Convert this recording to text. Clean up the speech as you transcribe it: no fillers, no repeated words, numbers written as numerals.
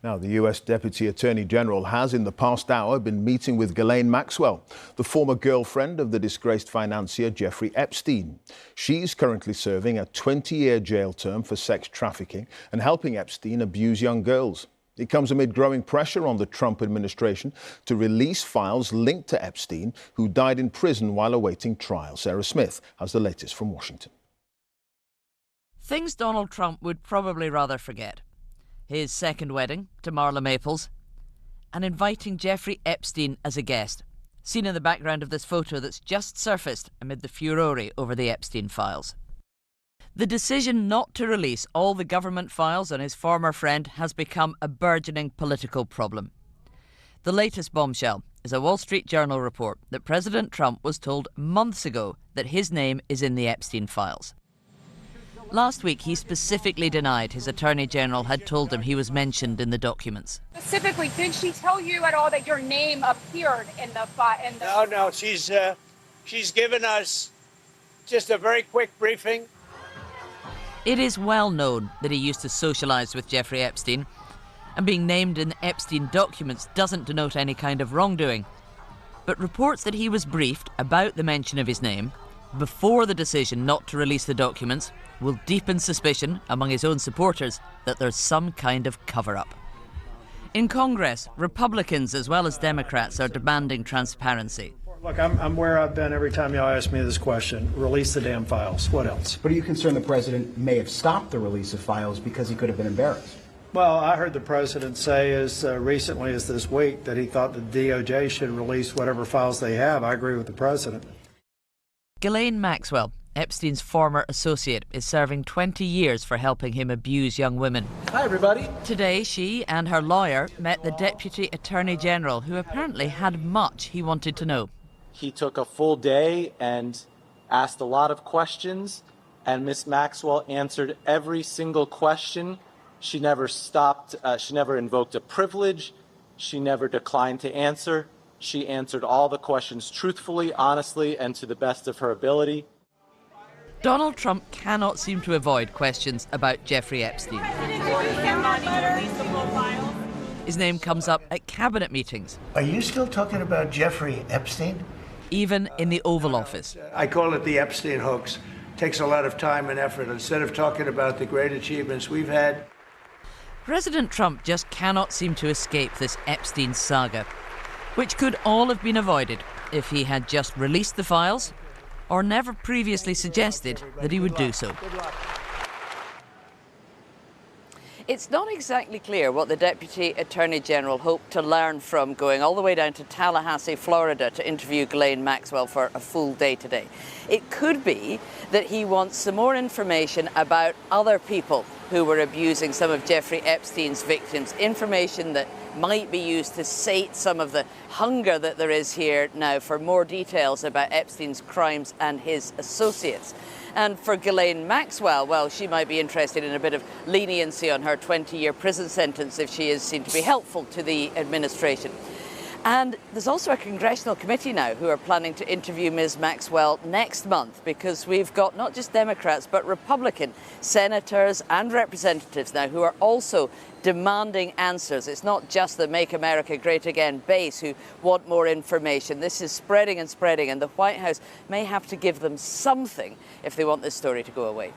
Now, the US Deputy Attorney General has in the past hour been meeting with Ghislaine Maxwell, the former girlfriend of the disgraced financier Jeffrey Epstein. She's currently serving a 20-year jail term for sex trafficking and helping Epstein abuse young girls. It comes amid growing pressure on the Trump administration to release files linked to Epstein, who died in prison while awaiting trial. Sarah Smith has the latest from Washington. Things Donald Trump would probably rather forget. His second wedding to Marla Maples, and inviting Jeffrey Epstein as a guest, seen in the background of this photo that's just surfaced amid the furore over the Epstein files. The decision not to release all the government files on his former friend has become a burgeoning political problem. The latest bombshell is a Wall Street Journal report that President Trump was told months ago that his name is in the Epstein files. Last week, he specifically denied his Attorney General had told him he was mentioned in the documents. Specifically, did she tell you at all that your name appeared in the No, she's given us just a very quick briefing. It is well known that he used to socialise with Jeffrey Epstein, and being named in the Epstein documents doesn't denote any kind of wrongdoing. But reports that he was briefed about the mention of his name before the decision not to release the documents will deepen suspicion among his own supporters that there's some kind of cover-up. In Congress, Republicans as well as Democrats are demanding transparency. Look, I'm where I've been every time y'all ask me this question. Release the damn files. What else? But are you concerned the president may have stopped the release of files because he could have been embarrassed? Well, I heard the president say as recently as this week that he thought the DOJ should release whatever files they have. I agree with the president. Ghislaine Maxwell, Epstein's former associate, is serving 20 years for helping him abuse young women. Hi, everybody. Today, she and her lawyer met the Deputy Attorney General, who apparently had much he wanted to know. He took a full day and asked a lot of questions, and Miss Maxwell answered every single question. She never stopped, she never invoked a privilege, she never declined to answer. She answered all the questions truthfully, honestly, and to the best of her ability. Donald Trump cannot seem to avoid questions about Jeffrey Epstein. His name comes up at cabinet meetings. Are you still talking about Jeffrey Epstein? Even in the Oval Office. I call it the Epstein hoax. Takes a lot of time and effort. Instead of talking about the great achievements we've had. President Trump just cannot seem to escape this Epstein saga, which could all have been avoided if he had just released the files or never previously suggested that he would do so. It's not exactly clear what the Deputy Attorney General hoped to learn from going all the way down to Tallahassee, Florida to interview Ghislaine Maxwell for a full day today. It could be that he wants some more information about other people who were abusing some of Jeffrey Epstein's victims, information that might be used to sate some of the hunger that there is here now for more details about Epstein's crimes and his associates. And for Ghislaine Maxwell, well, she might be interested in a bit of leniency on her 20-year prison sentence if she is seen to be helpful to the administration. And there's also a congressional committee now who are planning to interview Ms. Maxwell next month, because we've got not just Democrats but Republican senators and representatives now who are also demanding answers. It's not just the Make America Great Again base who want more information. This is spreading and spreading, and the White House may have to give them something if they want this story to go away.